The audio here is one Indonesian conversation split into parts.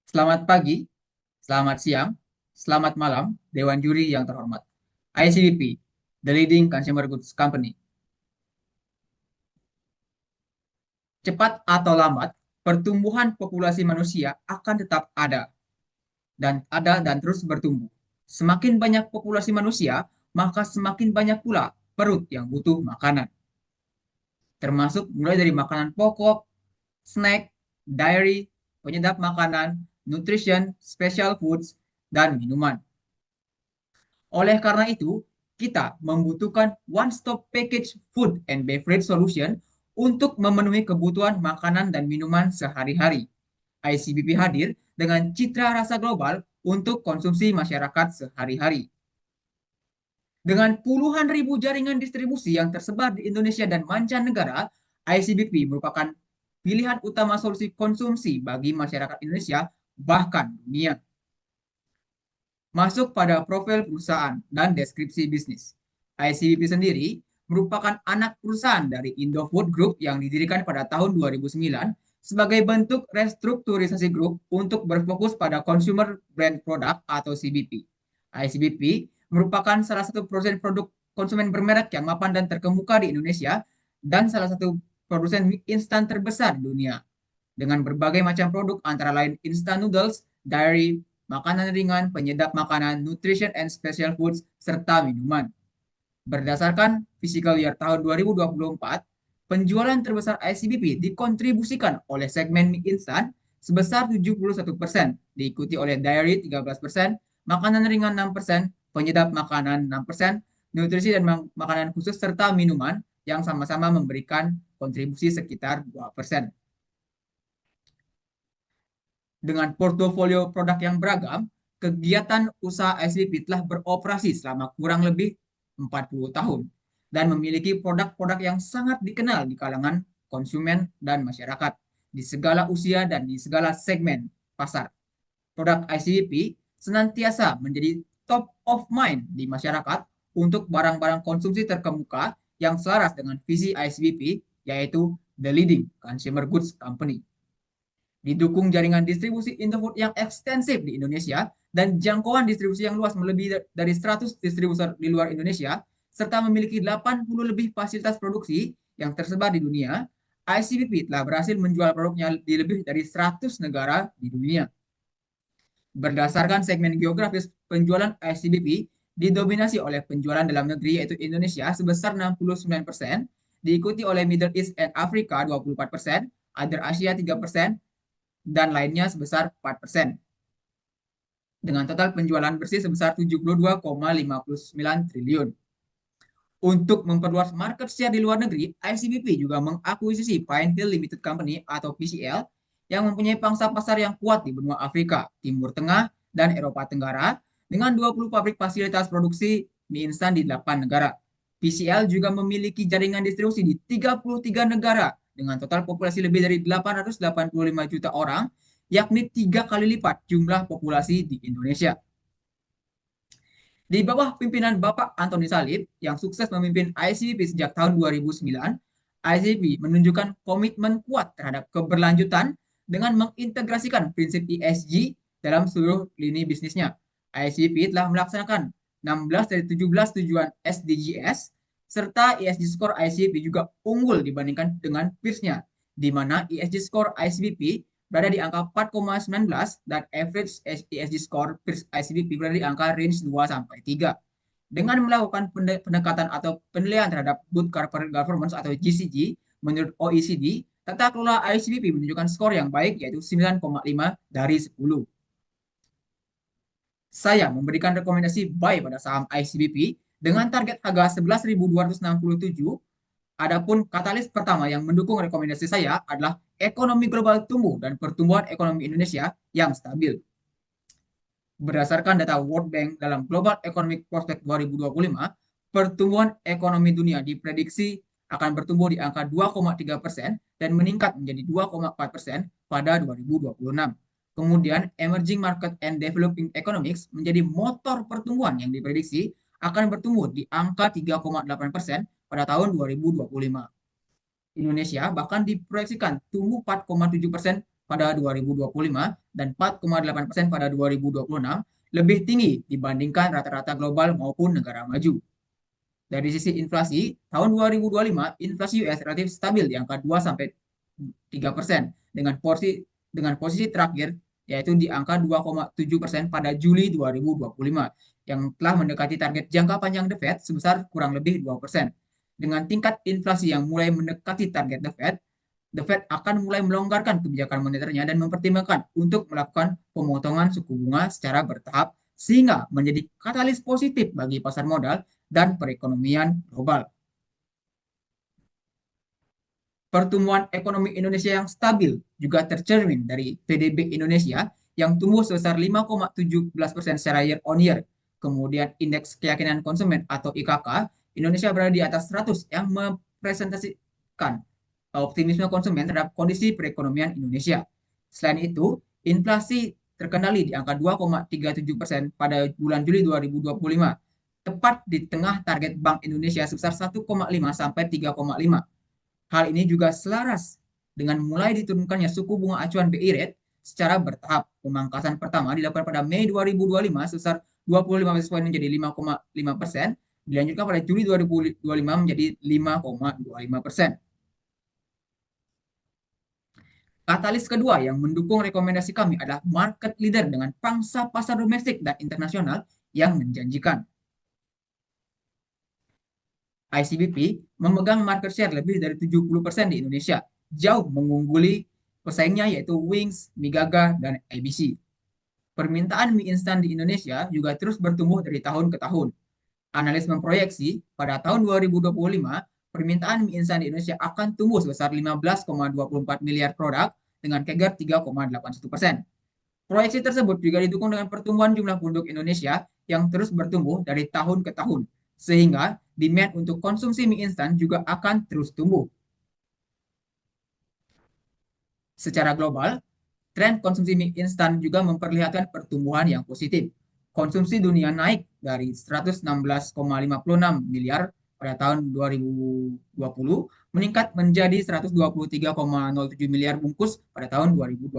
Selamat pagi, selamat siang, selamat malam, Dewan Juri yang terhormat. ICBP, the leading consumer goods company. Cepat atau lambat, pertumbuhan populasi manusia akan tetap ada dan terus bertumbuh. Semakin banyak populasi manusia, maka semakin banyak pula perut yang butuh makanan, termasuk mulai dari makanan pokok, snack, dairy, penyedap makanan, nutrition, special foods, dan minuman. Oleh karena itu, kita membutuhkan one-stop package food and beverage solution untuk memenuhi kebutuhan makanan dan minuman sehari-hari. ICBP hadir dengan citra rasa global untuk konsumsi masyarakat sehari-hari. Dengan puluhan ribu jaringan distribusi yang tersebar di Indonesia dan mancanegara, ICBP merupakan pilihan utama solusi konsumsi bagi masyarakat Indonesia bahkan dunia. Masuk pada profil perusahaan dan deskripsi bisnis. ICBP sendiri merupakan anak perusahaan dari Indofood Group yang didirikan pada tahun 2009 sebagai bentuk restrukturisasi grup untuk berfokus pada consumer brand product atau CBP. ICBP merupakan salah satu produsen produk konsumen bermerek yang mapan dan terkemuka di Indonesia dan salah satu produsen mie instan terbesar di dunia dengan berbagai macam produk antara lain instant noodles, dairy, makanan ringan, penyedap makanan, nutrition and special foods, serta minuman. Berdasarkan fiscal year tahun 2024, penjualan terbesar ICBP dikontribusikan oleh segmen mie instan sebesar 71%, diikuti oleh dairy 13%, makanan ringan 6%, penyedap makanan 6%, nutrisi dan makanan khusus serta minuman yang sama-sama memberikan kontribusi sekitar 2%. Dengan portofolio produk yang beragam, kegiatan usaha SBP telah beroperasi selama kurang lebih 40 tahun dan memiliki produk-produk yang sangat dikenal di kalangan konsumen dan masyarakat di segala usia dan di segala segmen pasar. Produk ICBP senantiasa menjadi top of mind di masyarakat untuk barang-barang konsumsi terkemuka yang selaras dengan visi ICBP, yaitu the leading consumer goods company. Didukung jaringan distribusi Indofood yang ekstensif di Indonesia dan jangkauan distribusi yang luas melebihi dari 100 distributor di luar Indonesia, serta memiliki 80 lebih fasilitas produksi yang tersebar di dunia, ICBP telah berhasil menjual produknya di lebih dari 100 negara di dunia. Berdasarkan segmen geografis penjualan ICBP didominasi oleh penjualan dalam negeri yaitu Indonesia sebesar 69%, diikuti oleh Middle East and Africa 24%, Other Asia 3%, dan lainnya sebesar 4%. Dengan total penjualan bersih sebesar 72,59 triliun. Untuk memperluas market share di luar negeri, ICBP juga mengakuisisi Pine Hill Limited Company atau PCL yang mempunyai pangsa pasar yang kuat di benua Afrika, Timur Tengah, dan Eropa Tenggara dengan 20 pabrik fasilitas produksi mie instan di 8 negara. PCL juga memiliki jaringan distribusi di 33 negara dengan total populasi lebih dari 885 juta orang, yakni 3 kali lipat jumlah populasi di Indonesia. Di bawah pimpinan Bapak Antoni Salib yang sukses memimpin ICBP sejak tahun 2009, ICBP menunjukkan komitmen kuat terhadap keberlanjutan dengan mengintegrasikan prinsip ESG dalam seluruh lini bisnisnya. ICBP telah melaksanakan 16 dari 17 tujuan SDGs, serta ESG score ICBP juga unggul dibandingkan dengan peersnya, di mana ESG score ICBP berada di angka 4,19 dan average ESG score ICBP berada di angka range 2-3. Dengan melakukan pendekatan atau penilaian terhadap Good Corporate Governance atau GCG, menurut OECD, tata kelola ICBP menunjukkan skor yang baik yaitu 9,5 dari 10. Saya memberikan rekomendasi buy pada saham ICBP dengan target harga 11.267. Adapun katalis pertama yang mendukung rekomendasi saya adalah ekonomi global tumbuh dan pertumbuhan ekonomi Indonesia yang stabil. Berdasarkan data World Bank dalam Global Economic Prospect 2025, pertumbuhan ekonomi dunia diprediksi akan bertumbuh di angka 2,3% dan meningkat menjadi 2,4% pada 2026. Kemudian, emerging market and developing economics menjadi motor pertumbuhan yang diprediksi akan bertumbuh di angka 3,8% pada tahun 2025. Indonesia bahkan diproyeksikan tumbuh 4,7% pada 2025 dan 4,8% pada 2026 lebih tinggi dibandingkan rata-rata global maupun negara maju. Dari sisi inflasi, tahun 2025 inflasi US relatif stabil di angka 2 sampai 3% dengan posisi terakhir yaitu di angka 2,7% pada Juli 2025 yang telah mendekati target jangka panjang The Fed sebesar kurang lebih 2%. Dengan tingkat inflasi yang mulai mendekati target The Fed akan mulai melonggarkan kebijakan moneternya dan mempertimbangkan untuk melakukan pemotongan suku bunga secara bertahap sehingga menjadi katalis positif bagi pasar modal dan perekonomian global. Pertumbuhan ekonomi Indonesia yang stabil juga tercermin dari PDB Indonesia yang tumbuh sebesar 5,17% secara year on year. Kemudian indeks keyakinan konsumen atau IKK Indonesia berada di atas 100 yang mempresentasikan optimisme konsumen terhadap kondisi perekonomian Indonesia. Selain itu, inflasi terkendali di angka 2,37% pada bulan Juli 2025, tepat di tengah target Bank Indonesia sebesar 1,5 sampai 3,5. Hal ini juga selaras dengan mulai diturunkannya suku bunga acuan BI rate secara bertahap. Pemangkasan pertama dilakukan pada Mei 2025 sebesar 25 basis point menjadi 5,5%, dilanjutkan pada Juli 2025 menjadi 5,25%. Katalis kedua yang mendukung rekomendasi kami adalah market leader dengan pangsa pasar domestik dan internasional yang menjanjikan. ICBP memegang market share lebih dari 70% di Indonesia, jauh mengungguli pesaingnya yaitu Wings, Migaga, dan ABC. Permintaan mie instan di Indonesia juga terus bertumbuh dari tahun ke tahun. Analis memproyeksi pada tahun 2025, permintaan mie instan di Indonesia akan tumbuh sebesar 15,24 miliar produk dengan CAGR 3,81%. Proyeksi tersebut juga didukung dengan pertumbuhan jumlah penduduk Indonesia yang terus bertumbuh dari tahun ke tahun, sehingga demand untuk konsumsi mie instan juga akan terus tumbuh. Secara global, tren konsumsi mie instan juga memperlihatkan pertumbuhan yang positif. Konsumsi dunia naik dari 116,56 miliar pada tahun 2020 meningkat menjadi 123,07 miliar bungkus pada tahun 2024.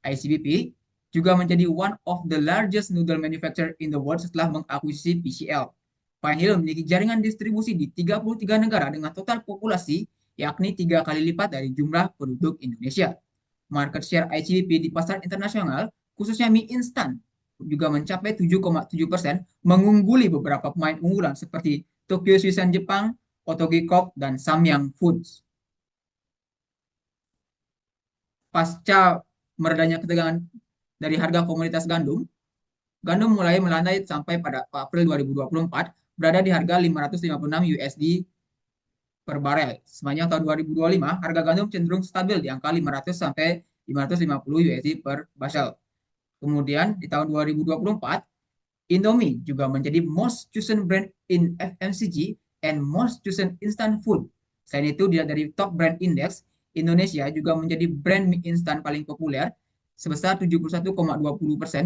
ICBP juga menjadi one of the largest noodle manufacturer in the world setelah mengakuisisi PCL. Pine Hill memiliki jaringan distribusi di 33 negara dengan total populasi yakni 3 kali lipat dari jumlah penduduk Indonesia. Market share ICBP di pasar internasional, khususnya mie instan, juga mencapai 7,7%, mengungguli beberapa pemain unggulan seperti Tokyo Susan Jepang, Otogi Corp, dan Samyang Foods. Pasca meredanya ketegangan dari harga komoditas gandum, gandum mulai melandai sampai pada April 2024, berada di harga 556 USD per barel. Sepanjang tahun 2025, harga gandum cenderung stabil di angka 500 sampai 550 USD per barel. Kemudian di tahun 2024, Indomie juga menjadi most chosen brand in FMCG and most chosen instant food. Selain itu, dilihat dari top brand index, Indonesia juga menjadi brand mie instan paling populer sebesar 71,20%,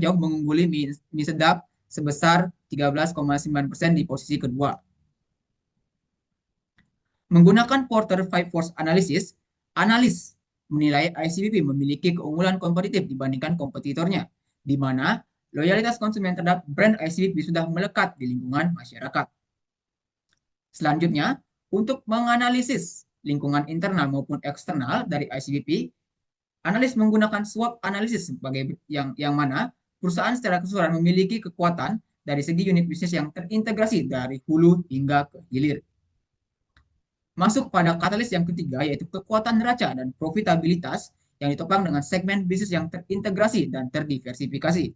jauh mengungguli mie sedap sebesar 13,9% di posisi kedua. Menggunakan Porter 5 Force Analysis, analis menilai ICBP memiliki keunggulan kompetitif dibandingkan kompetitornya, di mana loyalitas konsumen terhadap brand ICBP sudah melekat di lingkungan masyarakat. Selanjutnya, untuk menganalisis lingkungan internal maupun eksternal dari ICBP, analis menggunakan SWOT analisis sebagai yang mana perusahaan secara keseluruhan memiliki kekuatan dari segi unit bisnis yang terintegrasi dari hulu hingga ke hilir. Masuk pada katalis yang ketiga, yaitu kekuatan neraca dan profitabilitas yang ditopang dengan segmen bisnis yang terintegrasi dan terdiversifikasi.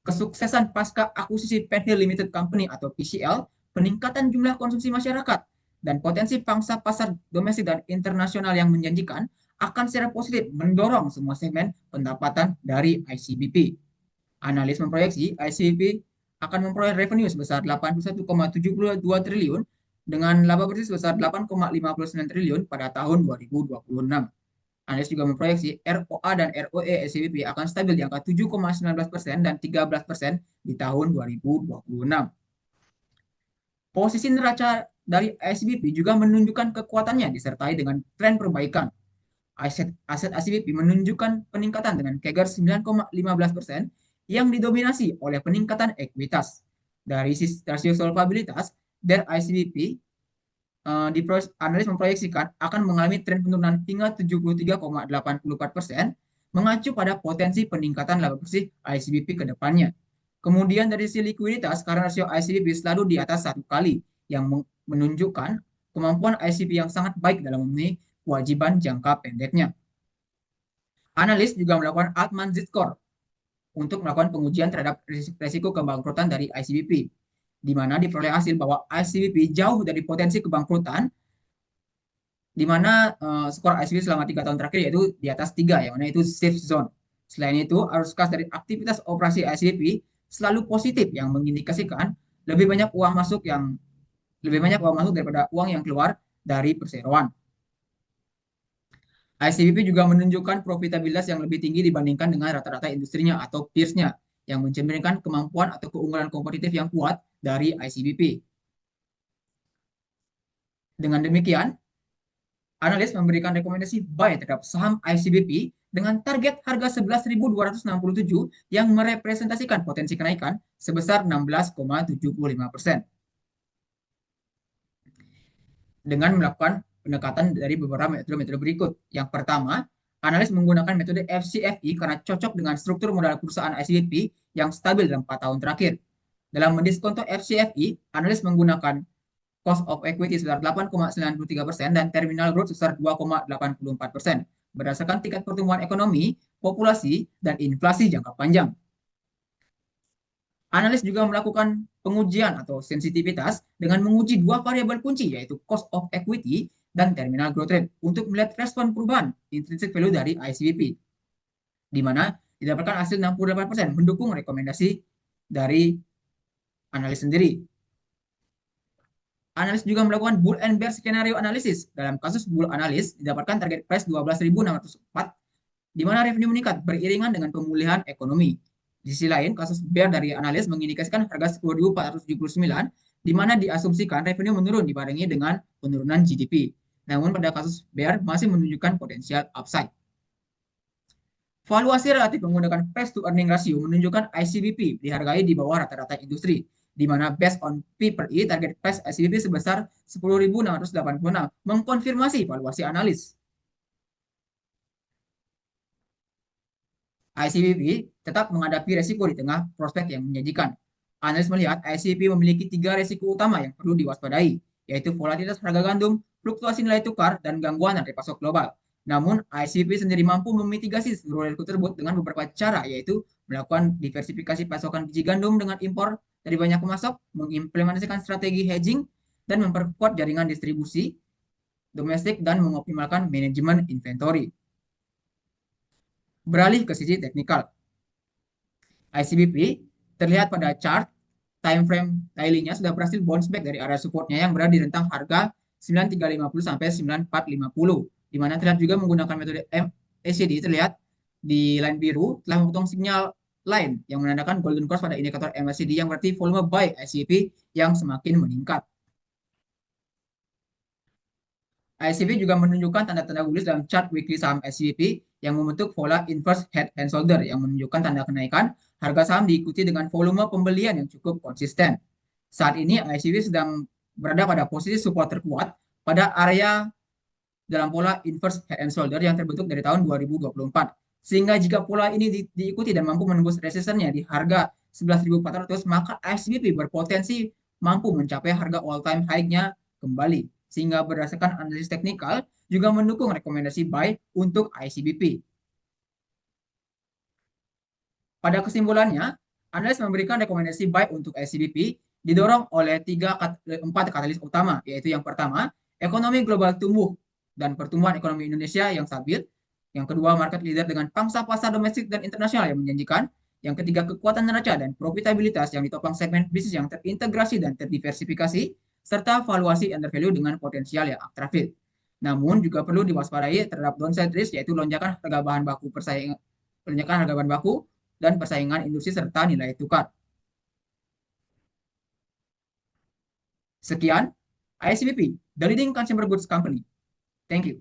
Kesuksesan pasca akuisisi Pine Hill Limited Company atau PCL, peningkatan jumlah konsumsi masyarakat, dan potensi pangsa pasar domestik dan internasional yang menjanjikan akan secara positif mendorong semua segmen pendapatan dari ICBP. Analis memproyeksi ICBP akan memperoleh revenue sebesar 81,72 triliun dengan laba bersih sebesar 8,59 triliun pada tahun 2026. Analis juga memproyeksi ROA dan ROE ICBP akan stabil di angka 7,19% dan 13% di tahun 2026. Posisi neraca dari ICBP juga menunjukkan kekuatannya disertai dengan tren perbaikan. Aset ICBP menunjukkan peningkatan dengan CAGR 9,15% yang didominasi oleh peningkatan ekuitas. Dari sisi rasio solvabilitas, dari ICBP analis memproyeksikan akan mengalami tren penurunan hingga 73,84%, mengacu pada potensi peningkatan laba bersih ICBP ke depannya. Kemudian dari sisi likuiditas, karena rasio ICBP selalu di atas 1 kali, yang menunjukkan kemampuan ICBP yang sangat baik dalam memenuhi kewajiban jangka pendeknya. Analis juga melakukan Altman Z-Score untuk melakukan pengujian terhadap risiko kebangkrutan dari ICBP, di mana diperoleh hasil bahwa ICBP jauh dari potensi kebangkrutan, di mana skor ICBP selama 3 tahun terakhir yaitu di atas 3, yang mana itu safe zone. Selain itu, arus kas dari aktivitas operasi ICBP selalu positif, yang mengindikasikan lebih banyak uang masuk daripada uang yang keluar dari perseroan. ICBP juga menunjukkan profitabilitas yang lebih tinggi dibandingkan dengan rata-rata industrinya atau peers-nya, yang mencerminkan kemampuan atau keunggulan kompetitif yang kuat dari ICBP. Dengan demikian, analis memberikan rekomendasi buy terhadap saham ICBP dengan target harga 11.267 yang merepresentasikan potensi kenaikan sebesar 16,75%. Dengan melakukan pendekatan dari beberapa metode-metode berikut. Yang pertama, analis menggunakan metode FCFE karena cocok dengan struktur modal perusahaan ICBP yang stabil dalam 4 tahun terakhir. Dalam mendiskonto FCFE, analis menggunakan cost of equity sebesar 8,93% dan terminal growth sebesar 2,84% berdasarkan tingkat pertumbuhan ekonomi, populasi, dan inflasi jangka panjang. Analis juga melakukan pengujian atau sensitivitas dengan menguji 2 variabel kunci, yaitu cost of equity dan terminal growth rate, untuk melihat respon perubahan intrinsic value dari ICBP, di mana didapatkan hasil 68% mendukung rekomendasi dari analis sendiri. Analis juga melakukan bull and bear skenario analisis. Dalam kasus bull analis, didapatkan target price 12.604, di mana revenue meningkat beriringan dengan pemulihan ekonomi. Di sisi lain, kasus bear dari analis mengindikasikan harga 10.479, di mana diasumsikan revenue menurun dibarengi dengan penurunan GDP. Namun pada kasus bear masih menunjukkan potensial upside. Valuasi relatif menggunakan price to earning ratio menunjukkan ICBP dihargai di bawah rata-rata industri, di mana based on P per I, target price ICBP sebesar 10.686, mengkonfirmasi valuasi analis. ICBP tetap menghadapi resiko di tengah prospek yang menjanjikan. Analis melihat ICBP memiliki 3 resiko utama yang perlu diwaspadai, yaitu volatilitas harga gandum, fluktuasi nilai tukar, dan gangguan rantai pasok global. Namun, ICBP sendiri mampu memitigasi seluruh resiko tersebut dengan beberapa cara, yaitu melakukan diversifikasi pasokan biji gandum dengan impor dari banyak pemasok, mengimplementasikan strategi hedging, dan memperkuat jaringan distribusi domestik, dan mengoptimalkan manajemen inventory. Beralih ke sisi teknikal, ICBP terlihat pada chart time frame daily-nya sudah berhasil bounce back dari area supportnya yang berada di rentang harga 9350 sampai 9450, di mana terlihat juga menggunakan metode MACD. Terlihat di line biru telah memotong sinyal line yang menandakan golden cross pada indikator MACD, yang berarti volume buy ICBP yang semakin meningkat. ICBP juga menunjukkan tanda-tanda bullish dalam chart weekly saham ICBP yang membentuk pola inverse head and shoulder, yang menunjukkan tanda kenaikan harga saham diikuti dengan volume pembelian yang cukup konsisten. Saat ini ICBP sedang berada pada posisi support terkuat pada area dalam pola inverse head and shoulder yang terbentuk dari tahun 2024. Sehingga jika pola ini diikuti dan mampu menembus resistennya di harga 11.400, maka ICBP berpotensi mampu mencapai harga all time high-nya kembali. Sehingga berdasarkan analisis teknikal juga mendukung rekomendasi buy untuk ICBP. Pada kesimpulannya, analis memberikan rekomendasi buy untuk ICBP didorong oleh 4 katalis utama, yaitu yang pertama, ekonomi global tumbuh dan pertumbuhan ekonomi Indonesia yang stabil. Yang kedua, market leader dengan pangsa pasar domestik dan internasional yang menjanjikan. Yang ketiga, kekuatan neraca dan profitabilitas yang ditopang segmen bisnis yang terintegrasi dan terdiversifikasi, serta valuasi undervalue dengan potensial yang atraktif. Namun juga perlu diwaspadai terhadap downside risk, yaitu lonjakan harga bahan baku dan persaingan industri serta nilai tukar. Sekian ICBP, The Leading Consumer Goods Company. Thank you.